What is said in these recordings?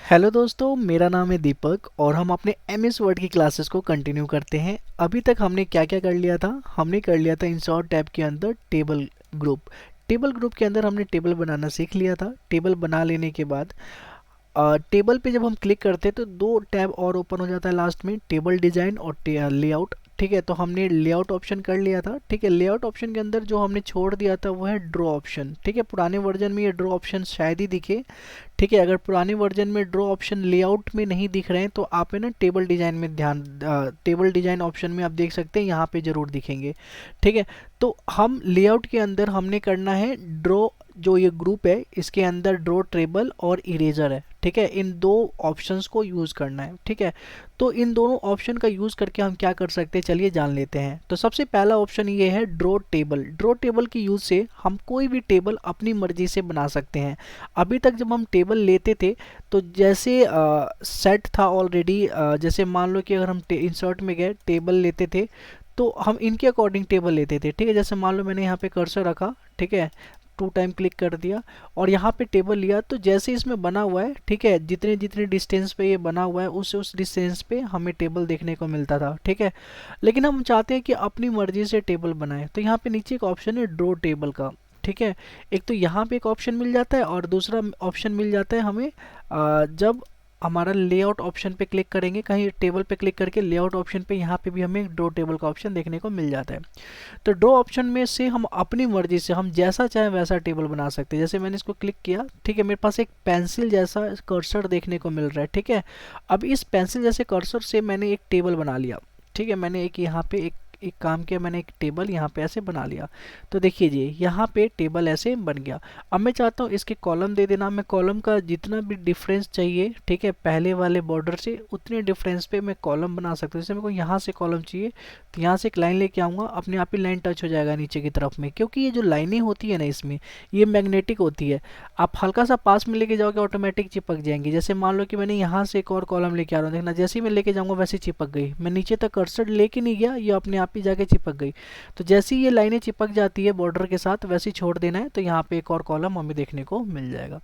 Hello दोस्तों, मेरा नाम है दीपक और हम अपने एमएस वर्ड की क्लासेस को कंटिन्यू करते हैं। अभी तक हमने क्या क्या कर लिया था। हमने कर लिया था इंसर्ट टैब के अंदर टेबल ग्रुप के अंदर हमने टेबल बनाना सीख लिया था। टेबल बना लेने के बाद टेबल पे जब हम क्लिक करते हैं तो दो टैब और ओपन हो जाता है लास्ट में, टेबल डिजाइन और लेआउट। ठीक है, तो हमने लेआउट ऑप्शन कर लिया था। ठीक है, लेआउट ऑप्शन के अंदर जो हमने छोड़ दिया था वो है ड्रॉ ऑप्शन। ठीक है, पुराने वर्जन में ये ड्रॉ ऑप्शन शायद ही दिखे। ठीक है, अगर पुराने वर्जन में ड्रॉ ऑप्शन लेआउट में नहीं दिख रहे हैं तो आप है ना टेबल डिजाइन में टेबल डिजाइन ऑप्शन में आप देख सकते हैं, यहाँ पे जरूर दिखेंगे। ठीक है, तो हम लेआउट के अंदर हमने करना है ड्रॉ, जो ये ग्रुप है इसके अंदर ड्रॉ टेबल और इरेजर है। ठीक है, इन दो ऑप्शंस को यूज़ करना है। ठीक है, तो इन दोनों ऑप्शन का यूज़ करके हम क्या कर सकते हैं, चलिए जान लेते हैं। तो सबसे पहला ऑप्शन ये है ड्रॉ टेबल। ड्रॉ टेबल की यूज़ से हम कोई भी टेबल अपनी मर्जी से बना सकते हैं। अभी तक जब हम टेबल लेते थे तो जैसे सेट था ऑलरेडी, जैसे मान लो कि अगर हम इंसर्ट में गए टेबल लेते थे तो हम इनके अकॉर्डिंग टेबल लेते थे। ठीक है, जैसे मान लो मैंने यहाँ पे कर्सर रखा, ठीक है, टू टाइम क्लिक कर दिया और यहाँ पे टेबल लिया, तो जैसे इसमें बना हुआ है, ठीक है, जितने जितने डिस्टेंस पे ये बना हुआ है उस डिस्टेंस पे हमें टेबल देखने को मिलता था। ठीक है, लेकिन हम चाहते हैं कि अपनी मर्जी से टेबल बनाए, तो यहाँ पे नीचे एक ऑप्शन है ड्रॉ टेबल का। ठीक है, एक तो यहाँ पे एक ऑप्शन मिल जाता है और दूसरा ऑप्शन मिल जाता है हमें जब हमारा लेआउट ऑप्शन पे क्लिक करेंगे, कहीं टेबल पे क्लिक करके लेआउट ऑप्शन पे यहाँ पे भी हमें ड्रॉ टेबल का ऑप्शन देखने को मिल जाता है। तो ड्रॉ ऑप्शन में से हम अपनी मर्जी से हम जैसा चाहे वैसा टेबल बना सकते हैं। जैसे मैंने इसको क्लिक किया, ठीक है, मेरे पास एक पेंसिल जैसा कर्सर देखने को मिल रहा है। ठीक है, अब इस पेंसिल जैसे कर्सर से मैंने एक टेबल बना लिया। ठीक है, मैंने एक यहाँ पे एक काम किया, मैंने एक टेबल यहाँ पे ऐसे बना लिया। तो देखिए जी, यहाँ पे टेबल ऐसे बन गया। अब मैं चाहता हूँ इसके कॉलम दे देना। मैं कॉलम का जितना भी डिफरेंस चाहिए, ठीक है, पहले वाले बॉर्डर से उतने डिफरेंस पे मैं कॉलम बना सकता हूँ। जैसे मेरे को यहाँ से कॉलम चाहिए तो यहाँ से एक लाइन लेके आऊँगा, अपने आप ही लाइन टच हो जाएगा नीचे की तरफ में, क्योंकि ये जो लाइनें होती है ना इसमें, ये मैग्नेटिक होती है। आप हल्का सा पास में लेके जाओगे ऑटोमेटिक चिपक जाएंगी। जैसे मान लो कि मैंने यहाँ से एक और कॉलम लेके आ रहा हूँ, देखना जैसे ही मैं लेके जाऊँगा वैसे चिपक गई। मैं नीचे तक कर्सर लेके नहीं गया, ये अपने आप ही जाके चिपक गई। तो जैसे ही ये लाइनें चिपक जाती है बॉर्डर के साथ वैसे ही छोड़ देना है, तो यहाँ पे एक और कॉलम हमें देखने को मिल जाएगा।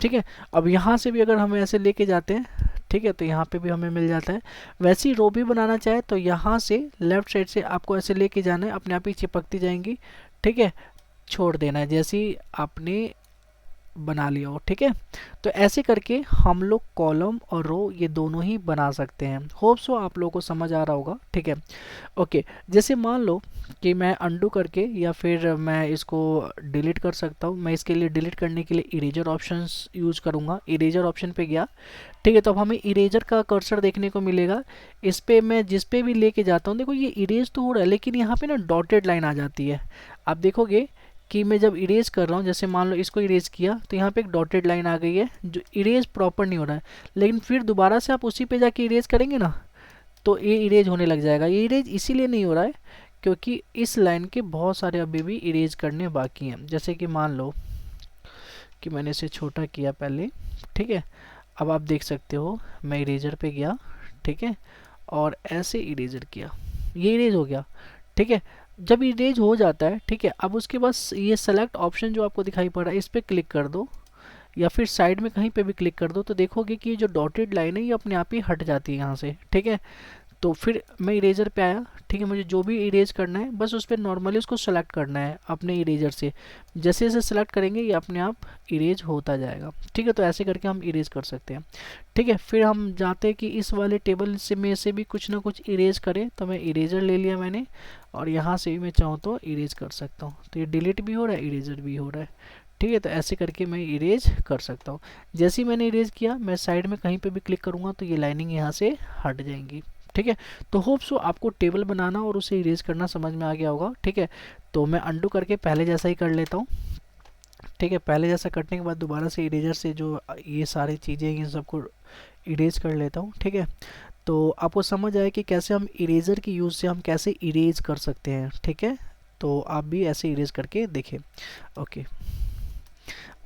ठीक है, अब यहाँ से भी अगर हम ऐसे लेके जाते हैं, ठीक है, तो यहाँ पे भी हमें मिल जाता है। वैसे ही रो भी बनाना चाहे तो यहाँ से लेफ्ट साइड से आपको ऐसे लेके जाना है, अपने आप ही चिपकती जाएंगी। ठीक है, छोड़ देना है जैसे ही आपने बना लिया हो। ठीक है, तो ऐसे करके हम लोग कॉलम और रो ये दोनों ही बना सकते हैं। होप सो आप लोगों को समझ आ रहा होगा। ठीक है, ओके, जैसे मान लो कि मैं अंडू करके या फिर मैं इसको डिलीट कर सकता हूँ। मैं इसके लिए डिलीट करने के लिए इरेजर ऑप्शंस यूज करूँगा। इरेजर ऑप्शन पे गया, ठीक है, तो अब हमें इरेजर का कर्सर देखने को मिलेगा। इस पे मैं जिस पे भी लेके जाता हूँ, देखो ये इरेज तो हो रहा है लेकिन यहाँ पे ना डॉटेड लाइन आ जाती है। आप देखोगे कि मैं जब इरेज कर रहा हूँ, जैसे मान लो इसको इरेज किया तो यहाँ पे एक डॉटेड लाइन आ गई है, जो इरेज प्रॉपर नहीं हो रहा है। लेकिन फिर दोबारा से आप उसी पे जाके इरेज करेंगे ना तो ये इरेज होने लग जाएगा। ये इरेज इसीलिए नहीं हो रहा है क्योंकि इस लाइन के बहुत सारे अभी भी इरेज करने बाकी हैं। जैसे कि मान लो कि मैंने इसे छोटा किया पहले, ठीक है, अब आप देख सकते हो मैं इरेजर पे गया, ठीक है, और ऐसे इरेजर किया, ये इरेज हो गया। ठीक है, जब इरेज हो जाता है, ठीक है, अब उसके बाद ये सेलेक्ट ऑप्शन जो आपको दिखाई पड़ रहा है इस पर क्लिक कर दो या फिर साइड में कहीं पे भी क्लिक कर दो, तो देखोगे कि ये जो डॉटेड लाइन है ये अपने आप ही हट जाती है यहाँ से। ठीक है, तो फिर मैं इरेजर पे आया, ठीक है, मुझे जो भी इरेज करना है बस उस पर नॉर्मली उसको सेलेक्ट करना है अपने इरेजर से। जैसे जैसे सेलेक्ट करेंगे ये अपने आप इरेज होता जाएगा। ठीक है, तो ऐसे करके हम इरेज कर सकते हैं। ठीक है, फिर हम जाते हैं कि इस वाले टेबल से में से भी कुछ ना कुछ इरेज करें, तो मैं इरेजर ले लिया मैंने और यहाँ से भी मैं चाहूँ तो इरेज कर सकता हूँ। तो ये डिलीट भी हो रहा है, इरेजर भी हो रहा है। ठीक है, तो ऐसे करके मैं इरेज कर सकता हूँ। जैसे ही मैंने इरेज किया मैं साइड में कहीं पे भी क्लिक करूँगा तो ये लाइनिंग यहाँ से हट जाएंगी। ठीक है, तो होप सो आपको टेबल बनाना और उसे इरेज करना समझ में आ गया होगा। ठीक है, तो मैं अंडू करके पहले जैसा ही कर लेता हूँ। ठीक है, पहले जैसा करने के बाद दोबारा से इरेजर से जो ये सारी चीज़ें इन सबको इरेज कर लेता हूँ। ठीक है, तो आपको समझ आया कि कैसे हम इरेजर की यूज़ से हम कैसे इरेज कर सकते हैं। ठीक है, तो आप भी ऐसे इरेज करके देखें। ओके,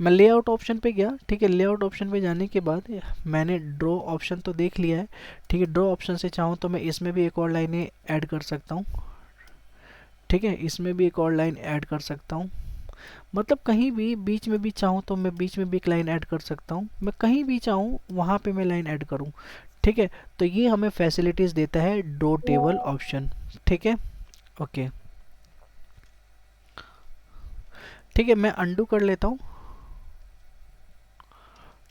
मैं लेआउट ऑप्शन पे गया। ठीक है, लेआउट ऑप्शन पे जाने के बाद मैंने ड्रॉ ऑप्शन तो देख लिया है। ठीक है, ड्रॉ ऑप्शन से चाहूँ तो मैं इसमें भी एक और लाइनें ऐड कर सकता हूँ। ठीक है, इसमें भी एक और लाइन ऐड कर सकता हूँ। मतलब कहीं भी बीच में भी चाहूँ तो मैं बीच में भी एक लाइन ऐड कर सकता हूँ, मैं कहीं भी चाहूँ वहाँ पे मैं लाइन ऐड करूँ। ठीक है, तो ये हमें फैसिलिटीज़ देता है ड्रॉ टेबल ऑप्शन। ठीक है, ओके। ठीक है, मैं अंडू कर लेता हूँ।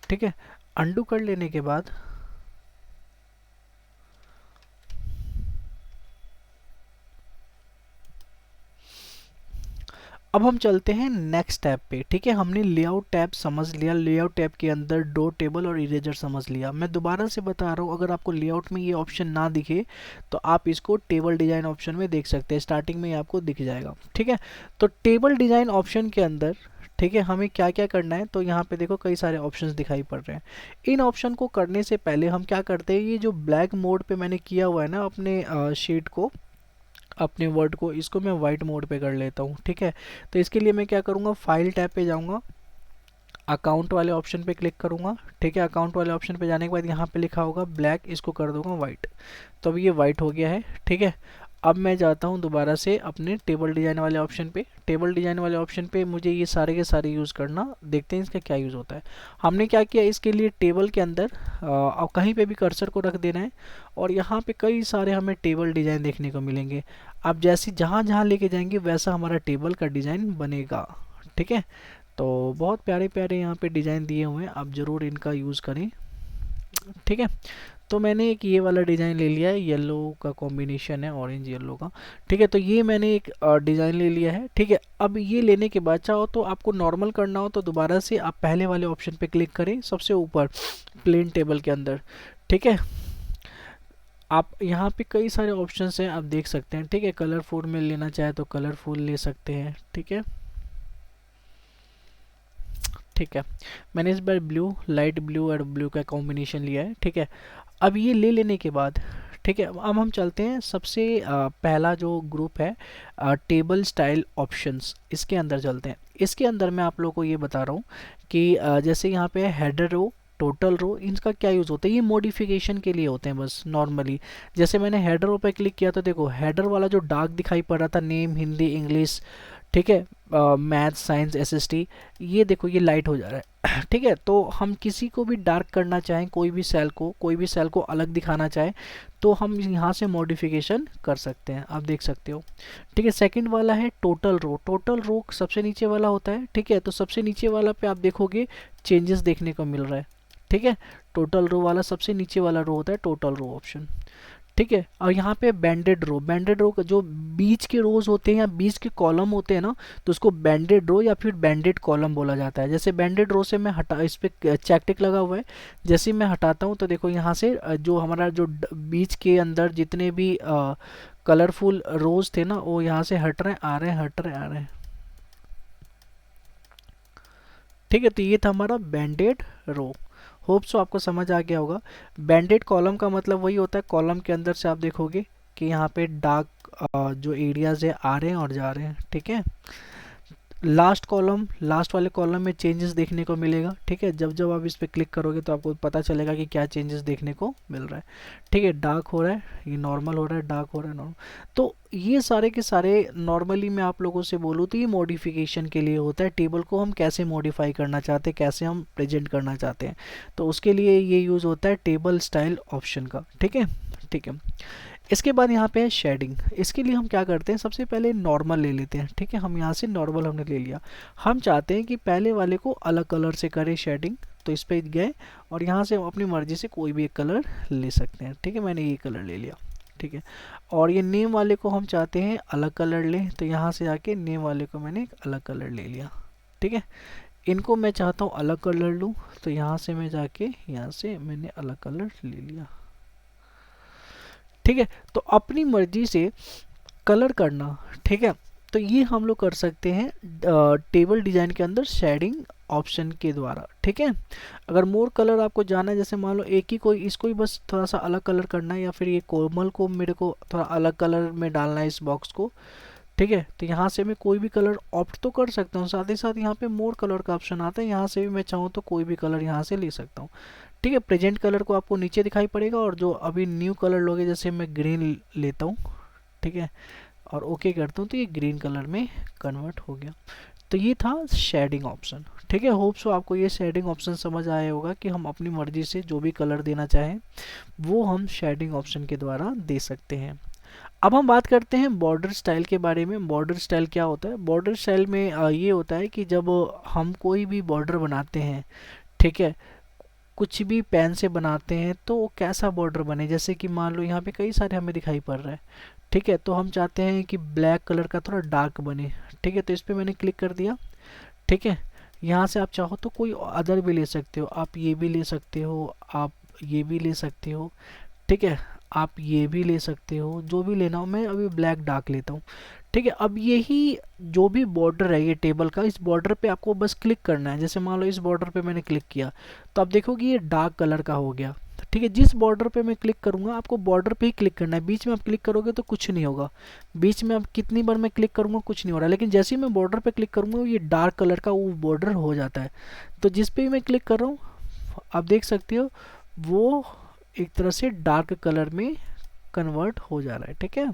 ठीक है, अंडू कर लेने के बाद अब हम चलते हैं नेक्स्ट टैब पे। ठीक है, हमने लेआउट टैब समझ लिया, लेआउट टैब के अंदर ड्रॉ टेबल और इरेजर समझ लिया। मैं दोबारा से बता रहा हूँ, अगर आपको लेआउट में ये ऑप्शन ना दिखे तो आप इसको टेबल डिजाइन ऑप्शन में देख सकते हैं, स्टार्टिंग में ही आपको दिख जाएगा। ठीक है, तो टेबल डिजाइन ऑप्शन के अंदर ठीक है हमें क्या क्या करना है, तो यहाँ पे देखो कई सारे ऑप्शंस दिखाई पड़ रहे हैं। इन ऑप्शन को करने से पहले हम क्या करते हैं, ये जो ब्लैक मोड पे मैंने किया हुआ है ना अपने शीट को, अपने वर्ड को, इसको मैं वाइट मोड पे कर लेता हूँ। ठीक है, तो इसके लिए मैं क्या करूँगा, फाइल टैब पे जाऊँगा, अकाउंट वाले ऑप्शन पे क्लिक करूँगा। ठीक है, अकाउंट वाले ऑप्शन पे जाने के बाद यहाँ पे लिखा होगा ब्लैक, इसको कर दूंगा वाइट। तो अब ये वाइट हो गया है। ठीक है, अब मैं जाता हूँ दोबारा से अपने टेबल डिजाइन वाले ऑप्शन पे। टेबल डिजाइन वाले ऑप्शन पे मुझे ये सारे के सारे यूज़ करना, देखते हैं इसका क्या यूज़ होता है। हमने क्या किया, इसके लिए टेबल के अंदर अब कहीं पे भी कर्सर को रख देना है और यहाँ पे कई सारे हमें टेबल डिजाइन देखने को मिलेंगे। आप जैसे जहाँ जहाँ लेके जाएंगे वैसा हमारा टेबल का डिज़ाइन बनेगा। ठीक है, तो बहुत प्यारे प्यारे यहाँ पे डिज़ाइन दिए हुए हैं, आप ज़रूर इनका यूज़ करें। ठीक है, तो मैंने एक ये वाला डिज़ाइन ले लिया है, येलो का कॉम्बिनेशन है, ऑरेंज येलो का। ठीक है, तो ये मैंने एक डिज़ाइन ले लिया है। ठीक है, अब ये लेने के बाद चाहो तो आपको नॉर्मल करना हो तो दोबारा से आप पहले वाले ऑप्शन पे क्लिक करें, सबसे ऊपर प्लेन टेबल के अंदर। ठीक है, आप यहाँ पे कई सारे ऑप्शंस हैं, आप देख सकते हैं। ठीक है, कलरफुल में लेना चाहे तो कलरफुल ले सकते हैं। ठीक है, ठीक है, मैंने इस बार ब्लू, लाइट ब्लू और ब्लू का कॉम्बिनेशन लिया है। ठीक है, अब ये ले लेने के बाद ठीक है अब हम चलते हैं सबसे पहला जो ग्रुप है टेबल स्टाइल ऑप्शंस, इसके अंदर चलते हैं। इसके अंदर मैं आप लोगों को ये बता रहा हूँ कि जैसे यहाँ पे हेडर रो, टोटल रो, इनका क्या यूज़ होता है, ये मॉडिफिकेशन के लिए होते हैं बस नॉर्मली। जैसे मैंने हेडर रो पे क्लिक किया तो देखो हेडर वाला जो डार्क दिखाई पड़ रहा था, नेम हिंदी इंग्लिश, ठीक है, मैथ साइंस एसएसटी, ये देखो ये लाइट हो जा रहा है। ठीक है, तो हम किसी को भी डार्क करना चाहें, कोई भी सेल को अलग दिखाना चाहें तो हम यहाँ से मॉडिफिकेशन कर सकते हैं, आप देख सकते हो। ठीक है, सेकंड वाला है टोटल रो। टोटल रो सबसे नीचे वाला होता है। ठीक है, तो सबसे नीचे वाला पे आप देखोगे चेंजेस देखने को मिल रहा है। ठीक है, टोटल रो वाला सबसे नीचे वाला रो होता है टोटल रो ऑप्शन। ठीक है, और यहाँ पे बैंडेड रो, बैंडेड रो जो बीच के रोज होते हैं या बीच के कॉलम होते हैं ना, तो उसको बैंडेड रो या फिर बैंडेड कॉलम बोला जाता है। जैसे बैंडेड रो से मैं हटा, इस पे चेक टिक लगा हुआ है, जैसे मैं हटाता हूँ तो देखो यहाँ से जो हमारा जो बीच के अंदर जितने भी कलरफुल रोज थे ना वो यहाँ से हट रहे हैं, आ रहे हैं, हट रहे हैं, आ रहे हैं। ठीक है, तो ये था हमारा बैंडेड रो। होप सो आपको समझ आ गया होगा। बैंडेड कॉलम का मतलब वही होता है, कॉलम के अंदर से आप देखोगे कि यहाँ पे डार्क जो एरियाज है आ रहे हैं और जा रहे हैं। ठीक है, लास्ट कॉलम, लास्ट वाले कॉलम में चेंजेस देखने को मिलेगा। ठीक है, जब जब आप इस पर क्लिक करोगे तो आपको पता चलेगा कि क्या चेंजेस देखने को मिल रहा है। ठीक है, डार्क हो रहा है, ये नॉर्मल हो रहा है, डार्क हो रहा है, नॉर्मल। तो ये सारे के सारे नॉर्मली मैं आप लोगों से बोलूँ तो ये मॉडिफिकेशन के लिए होता है, टेबल को हम कैसे मॉडिफाई करना चाहते हैं, कैसे हम प्रेजेंट करना चाहते हैं, तो उसके लिए ये यूज़ होता है टेबल स्टाइल ऑप्शन का। ठीक है, ठीक है, इसके बाद यहाँ पे है शेडिंग। इसके लिए हम क्या करते हैं, सबसे पहले नॉर्मल ले लेते हैं। ठीक है, हम यहाँ से नॉर्मल हमने ले लिया, हम चाहते हैं कि पहले वाले को अलग कलर से करें शेडिंग, तो इस पे गए और यहाँ से हम अपनी मर्जी से कोई भी एक कलर ले सकते हैं। ठीक है, मैंने ये कलर ले लिया। ठीक है, और ये नेम वाले को हम चाहते हैं अलग कलर लें, तो यहाँ से आके नेम वाले को मैंने एक अलग कलर ले लिया। ठीक है, इनको मैं चाहता हूँ अलग कलर लूँ, तो यहाँ से मैं जाके यहाँ से मैंने अलग कलर ले लिया। ठीक है, तो अपनी मर्जी से कलर करना। ठीक है, तो ये हम लोग कर सकते हैं टेबल डिजाइन के अंदर शेडिंग ऑप्शन के द्वारा। ठीक है, अगर मोर कलर आपको जाना है, जैसे मान लो एक ही कोई, इसको ही बस थोड़ा सा अलग कलर करना है, या फिर ये कोमल को मेरे को थोड़ा अलग कलर में डालना है इस बॉक्स को। ठीक है, तो यहाँ से मैं कोई भी कलर ऑप्ट तो कर सकता हूँ, साथ ही साथ यहाँ पे मोर कलर का ऑप्शन आता है, यहाँ से भी मैं चाहूँ तो कोई भी कलर यहाँ से ले सकता हूँ। ठीक है, प्रेजेंट कलर को आपको नीचे दिखाई पड़ेगा, और जो अभी न्यू कलर लोगे, जैसे मैं ग्रीन लेता हूँ। ठीक है, और ओके करता हूँ तो ये ग्रीन कलर में कन्वर्ट हो गया। तो ये था शेडिंग ऑप्शन। ठीक है, होप सो आपको ये शेडिंग ऑप्शन समझ आया होगा कि हम अपनी मर्जी से जो भी कलर देना चाहें वो हम शेडिंग ऑप्शन के द्वारा दे सकते हैं। अब हम बात करते हैं बॉर्डर स्टाइल के बारे में। बॉर्डर स्टाइल क्या होता है? बॉर्डर स्टाइल में ये होता है कि जब हम कोई भी बॉर्डर बनाते हैं, ठीक है, कुछ भी पेन से बनाते हैं तो वो कैसा बॉर्डर बने, जैसे कि मान लो यहाँ पे कई सारे हमें दिखाई पड़ रहा है, ठीक है, तो हम चाहते हैं कि ब्लैक कलर का थोड़ा डार्क बने। ठीक है, तो इस पर मैंने क्लिक कर दिया। ठीक है, यहाँ से आप चाहो तो कोई अदर भी ले सकते हो, आप ये भी ले सकते हो, आप ये भी ले सकते हो। ठीक है, आप ये भी ले सकते हो, जो भी लेना हो। मैं अभी ब्लैक डार्क लेता हूँ। ठीक है, अब यही जो भी बॉर्डर है ये टेबल का, इस बॉर्डर पे आपको बस क्लिक करना है। जैसे मान लो इस बॉर्डर पे मैंने क्लिक किया तो आप देखोगे ये डार्क कलर का हो गया। ठीक है, जिस बॉर्डर पे मैं क्लिक करूंगा आपको बॉर्डर पे ही क्लिक करना है, बीच में आप क्लिक करोगे तो कुछ नहीं होगा। बीच में आप कितनी बार मैं क्लिक करूंगा कुछ नहीं हो रहा, लेकिन जैसे ही मैं बॉर्डर पे क्लिक करूंगा ये डार्क कलर का वो बॉर्डर हो जाता है। तो जिस पे भी मैं क्लिक कर रहा हूँ आप देख सकते हो वो एक तरह से डार्क कलर में कन्वर्ट हो जा रहा है। ठीक है,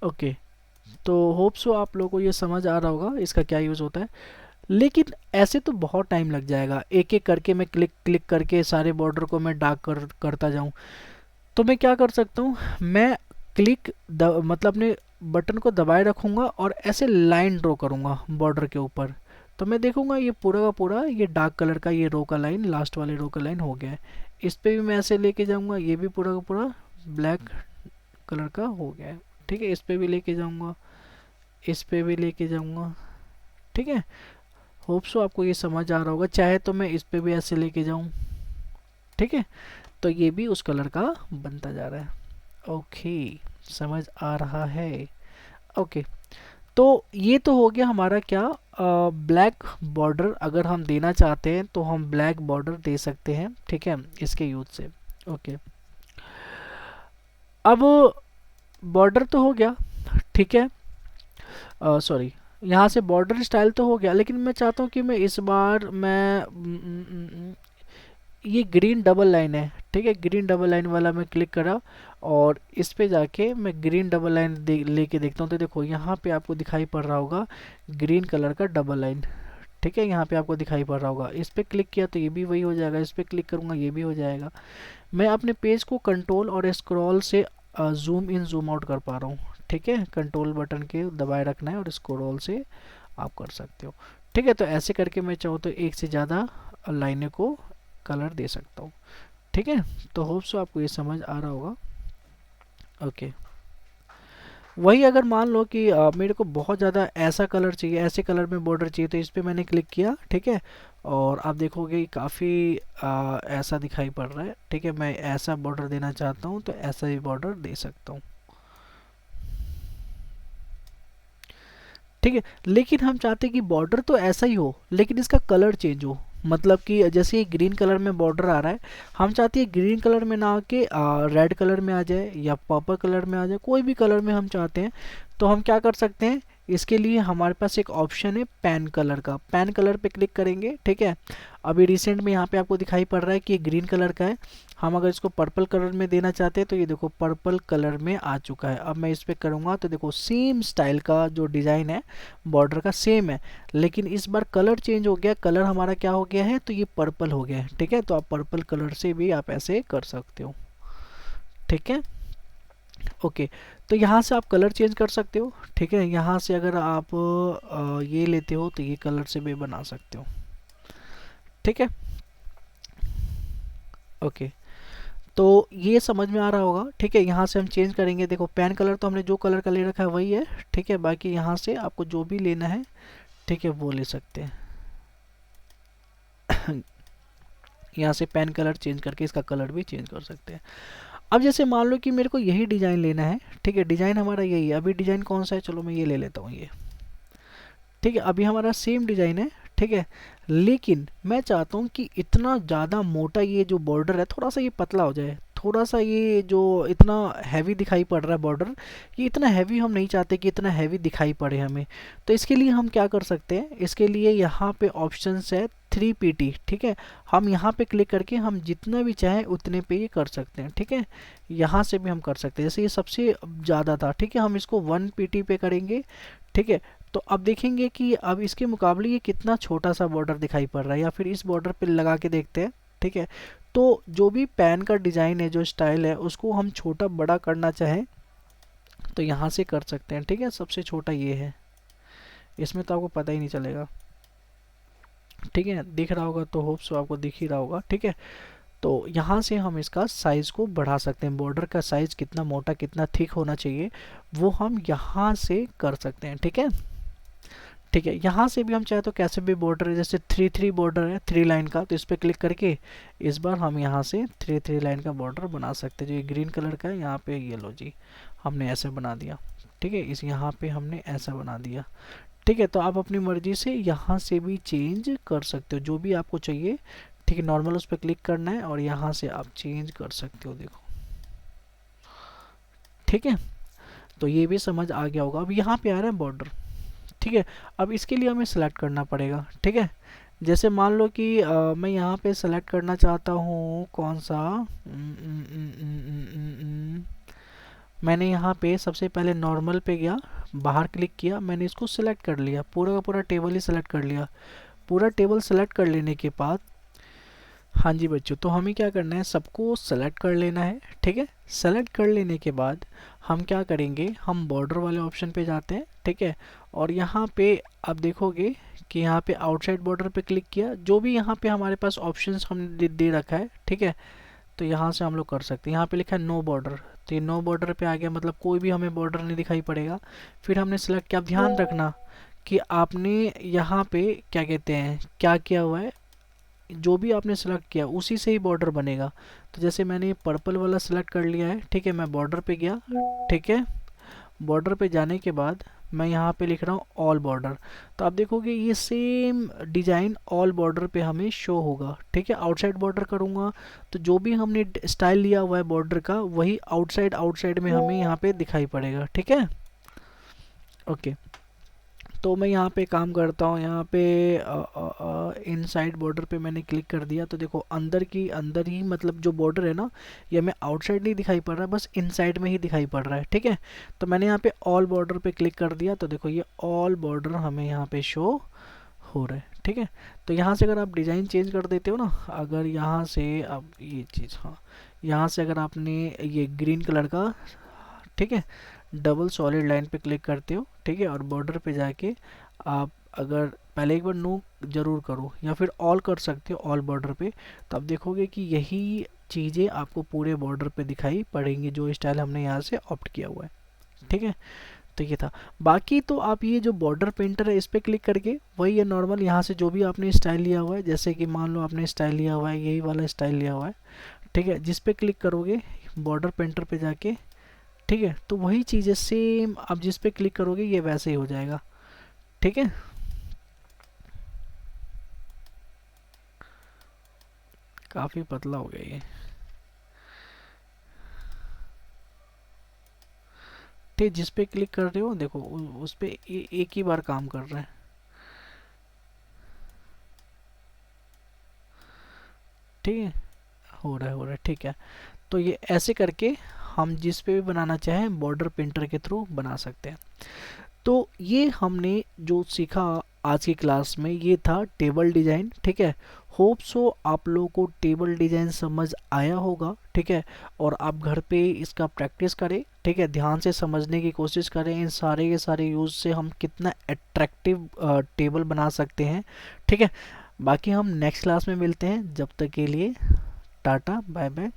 ओके, तो होप सो आप लोगों को ये समझ आ रहा होगा इसका क्या यूज़ होता है। लेकिन ऐसे तो बहुत टाइम लग जाएगा, एक एक करके मैं क्लिक क्लिक करके सारे बॉर्डर को मैं डार्क करता जाऊं। तो मैं क्या कर सकता हूं, मैं मतलब अपने बटन को दबाए रखूंगा और ऐसे लाइन ड्रॉ करूंगा बॉर्डर के ऊपर। तो मैं देखूंगा ये पूरा का पूरा ये डार्क कलर का ये रो का लाइन, लास्ट वाले रो का लाइन हो गया है। इस पे भी मैं ऐसे लेके जाऊंगा, ये भी पूरा का पूरा ब्लैक कलर का हो गया है। ठीक है, इस पे भी लेके जाऊंगा, इस पे भी लेके जाऊंगा। ठीक है, होप सो आपको ये समझ आ रहा होगा। चाहे तो मैं इस पे भी ऐसे लेके जाऊं। ठीक है, तो ये भी उस कलर का बनता जा रहा है। ओके, समझ आ रहा है। ओके, तो ये तो हो गया हमारा क्या, ब्लैक बॉर्डर अगर हम देना चाहते हैं तो हम ब्लैक बॉर्डर दे सकते हैं। ठीक है, इसके यूज से। ओके, अब बॉर्डर तो हो गया। ठीक है, सॉरी, यहाँ से बॉर्डर स्टाइल तो हो गया, लेकिन मैं चाहता हूँ कि मैं इस बार ये ग्रीन डबल लाइन है। ठीक है, ग्रीन डबल लाइन वाला मैं क्लिक करा और इस पे जाके मैं ग्रीन डबल लाइन लेके देखता हूँ। तो देखो यहाँ पे आपको दिखाई पड़ रहा होगा ग्रीन कलर का डबल लाइन। ठीक है, यहाँ पे आपको दिखाई पड़ रहा होगा। इस पे क्लिक किया तो ये भी वही हो जाएगा, इस पे क्लिक करूँगा ये भी हो जाएगा। मैं अपने पेज को कंट्रोल और स्क्रॉल से जूम इन जूम आउट कर पा रहा हूँ। ठीक है, कंट्रोल बटन के दबाए रखना है और स्क्रॉल से आप कर सकते हो। ठीक है, तो ऐसे करके मैं चाहूँ तो एक से ज़्यादा लाइनें को कलर दे सकता हूँ। ठीक है, तो होप सो आपको ये समझ आ रहा होगा। ओके, वही अगर मान लो कि मेरे को बहुत ज़्यादा ऐसा कलर चाहिए, ऐसे कलर में बॉर्डर चाहिए, तो इस पर मैंने क्लिक किया। ठीक है, और आप देखोगे काफ़ी ऐसा दिखाई पड़ रहा है। ठीक है, मैं ऐसा बॉर्डर देना चाहता हूँ तो ऐसा भी बॉर्डर दे सकता हूँ। ठीक है, लेकिन हम चाहते हैं कि बॉर्डर तो ऐसा ही हो लेकिन इसका कलर चेंज हो। मतलब कि जैसे ये ग्रीन कलर में बॉर्डर आ रहा है, हम चाहते हैं ग्रीन कलर में ना आके रेड कलर में आ जाए या पर्पल कलर में आ जाए, कोई भी कलर में हम चाहते हैं। तो हम क्या कर सकते हैं, इसके लिए हमारे पास एक ऑप्शन है पैन कलर का। पैन कलर पे क्लिक करेंगे। ठीक है, अभी रिसेंट में यहाँ पे आपको दिखाई पड़ रहा है कि ये ग्रीन कलर का है। हम अगर इसको पर्पल कलर में देना चाहते हैं तो ये देखो पर्पल कलर में आ चुका है। अब मैं इस पर करूँगा तो देखो सेम स्टाइल का जो डिज़ाइन है बॉर्डर का सेम है, लेकिन इस बार कलर चेंज हो गया। कलर हमारा क्या हो गया है, तो ये पर्पल हो गया है। ठीक है, तो आप पर्पल कलर से भी आप ऐसे कर सकते हो। ठीक है, ओके, तो यहाँ से आप कलर चेंज कर सकते हो। ठीक है, यहाँ से अगर आप ये लेते हो तो ये कलर से भी बना सकते हो। ठीक है, ओके, तो ये समझ में आ रहा होगा। ठीक है, यहाँ से हम चेंज करेंगे। देखो पैन कलर तो हमने जो कलर का ले रखा है वही है। ठीक है, बाकी यहाँ से आपको जो भी लेना है ठीक है वो ले सकते हैं। यहाँ से पैन कलर चेंज करके इसका कलर भी चेंज कर सकते हैं। अब जैसे मान लो कि मेरे को यही डिज़ाइन लेना है। ठीक है, डिज़ाइन हमारा यही है। अभी डिज़ाइन कौन सा है, चलो मैं ये ले लेता हूँ ये। ठीक है, अभी हमारा सेम डिज़ाइन है। ठीक है, लेकिन मैं चाहता हूँ कि इतना ज़्यादा मोटा ये जो बॉर्डर है थोड़ा सा ये पतला हो जाए। थोड़ा सा ये जो इतना हैवी दिखाई पड़ रहा है बॉर्डर, ये इतना हैवी हम नहीं चाहते कि इतना हैवी दिखाई पड़े हमें। तो इसके लिए हम क्या कर सकते हैं, इसके लिए यहाँ पे ऑप्शंस है 3 pt, ठीक है। हम यहाँ पे क्लिक करके हम जितना भी चाहें उतने पे ये कर सकते हैं, ठीक है। यहाँ से भी हम कर सकते हैं, जैसे ये सबसे ज़्यादा था, ठीक है, हम इसको 1 pt पे करेंगे, ठीक है। तो अब देखेंगे कि अब इसके मुकाबले ये कितना छोटा सा बॉर्डर दिखाई पड़ रहा है, या फिर इस बॉर्डर पे लगा के देखते हैं, ठीक है। तो जो भी पैन का डिज़ाइन है, जो स्टाइल है, उसको हम छोटा बड़ा करना चाहें तो यहाँ से कर सकते हैं, ठीक है। सबसे छोटा ये है, इसमें तो आपको पता ही नहीं चलेगा, ठीक है। दिख रहा होगा तो होप सो आपको दिख ही रहा होगा, ठीक है। तो यहाँ से हम इसका साइज़ को बढ़ा सकते हैं, बॉर्डर का साइज़ कितना मोटा कितना थिक होना चाहिए वो हम यहाँ से कर सकते हैं, ठीक है। ठीक है, यहाँ से भी हम चाहे तो कैसे भी बॉर्डर, जैसे 3 बॉर्डर है 3 लाइन का, तो इस पर क्लिक करके इस बार हम यहाँ से 3 लाइन का बॉर्डर बना सकते हैं। जो ये ग्रीन कलर का है यहाँ पे, ये लो जी, हमने ऐसे बना दिया, ठीक है। इस यहाँ पे हमने ऐसा बना दिया, ठीक है। तो आप अपनी मर्जी से यहाँ से भी चेंज कर सकते हो, जो भी आपको चाहिए, ठीक है। नॉर्मल उस पर क्लिक करना है और यहाँ से आप चेंज कर सकते हो, देखो, ठीक है। तो ये भी समझ आ गया होगा। अब यहाँ पे आ रहा है बॉर्डर, ठीक है। अब इसके लिए हमें सेलेक्ट करना पड़ेगा, ठीक है। जैसे मान लो कि मैं यहाँ पे सेलेक्ट करना चाहता हूँ कौन सा, मैंने यहाँ पे सबसे पहले नॉर्मल पे गया, बाहर क्लिक किया, मैंने इसको सिलेक्ट कर लिया, पूरा का पूरा टेबल ही सिलेक्ट कर लिया। पूरा टेबल सेलेक्ट कर लेने के बाद, हाँ जी बच्चों, तो हमें क्या करना है, सबको सेलेक्ट कर लेना है, ठीक है। सेलेक्ट कर लेने के बाद हम क्या करेंगे, हम बॉर्डर वाले ऑप्शन पे जाते हैं, ठीक है। और यहाँ पे आप देखोगे कि यहाँ पे आउटसाइड बॉर्डर पे क्लिक किया, जो भी यहाँ पे हमारे पास ऑप्शंस हमने दे रखा है, ठीक है। तो यहाँ से हम लोग कर सकते हैं। यहाँ पे लिखा है नो बॉर्डर, तो ये नो बॉर्डर पे आ गया, मतलब कोई भी हमें बॉर्डर नहीं दिखाई पड़ेगा। फिर हमने सेलेक्ट किया, ध्यान रखना कि आपने यहाँ पे क्या कहते हैं, क्या किया हुआ है, जो भी आपने सेलेक्ट किया उसी से ही बॉर्डर बनेगा। तो जैसे मैंने ये पर्पल वाला सेलेक्ट कर लिया है, ठीक है, मैं बॉर्डर पे गया, ठीक है। बॉर्डर पे जाने के बाद मैं यहाँ पे लिख रहा हूँ ऑल बॉर्डर, तो आप देखोगे ये सेम डिजाइन ऑल बॉर्डर पे हमें शो होगा, ठीक है। आउटसाइड बॉर्डर करूँगा तो जो भी हमने स्टाइल लिया हुआ है बॉर्डर का, वही आउटसाइड में हमें यहाँ पे दिखाई पड़ेगा, ठीक है। ओके, तो मैं यहाँ पे काम करता हूँ, यहाँ पे इनसाइड बॉर्डर पे मैंने क्लिक कर दिया, तो देखो अंदर ही मतलब जो बॉर्डर है ना, ये हमें आउटसाइड नहीं दिखाई पड़ रहा है, बस इनसाइड में ही दिखाई पड़ रहा है, ठीक है। तो मैंने यहाँ पे ऑल बॉर्डर पे क्लिक कर दिया, तो देखो ये ऑल बॉर्डर हमें यहाँ पे शो हो रहा है, ठीक है। तो यहाँ से अगर आप डिज़ाइन चेंज कर देते हो ना, अगर यहाँ से अब ये चीज़, हाँ, यहाँ से अगर आपने ये ग्रीन कलर का, ठीक है, डबल सॉलिड लाइन पे क्लिक करते हो, ठीक है। और बॉर्डर पे जाके आप अगर पहले एक बार नो ज़रूर करो या फिर ऑल कर सकते हो, ऑल बॉर्डर पे, तो आप देखोगे कि यही चीज़ें आपको पूरे बॉर्डर पे दिखाई पड़ेंगी, जो स्टाइल हमने यहाँ से ऑप्ट किया हुआ है, ठीक है। तो ये था। बाकी तो आप ये जो बॉर्डर पेंटर है इस पर क्लिक करके वही है नॉर्मल, यहाँ से जो भी आपने स्टाइल लिया हुआ है, जैसे कि मान लो आपने स्टाइल लिया हुआ है, यही वाला स्टाइल लिया हुआ है, ठीक है। जिस पे क्लिक करोगे बॉर्डर पेंटर पे जाके, ठीक है, तो वही चीज़ें सेम आप जिस पे क्लिक करोगे ये वैसे ही हो जाएगा, ठीक है। काफ़ी पतला हो गया ये, ठीक। जिस पे क्लिक कर रहे हो देखो उस पे एक ही बार काम कर रहा है, ठीक है। हो रहा है, ठीक है। तो ये ऐसे करके हम जिस पे भी बनाना चाहें बॉर्डर पेंटर के थ्रू बना सकते हैं। तो ये हमने जो सीखा आज की क्लास में ये था टेबल डिज़ाइन, ठीक है। होप सो आप लोगों को टेबल डिज़ाइन समझ आया होगा, ठीक है। और आप घर पे इसका प्रैक्टिस करें, ठीक है, ध्यान से समझने की कोशिश करें, इन सारे के सारे यूज़ से हम कितना अट्रैक्टिव टेबल बना सकते हैं, ठीक है। बाकी हम नेक्स्ट क्लास में मिलते हैं, जब तक के लिए टाटा बाय बाय।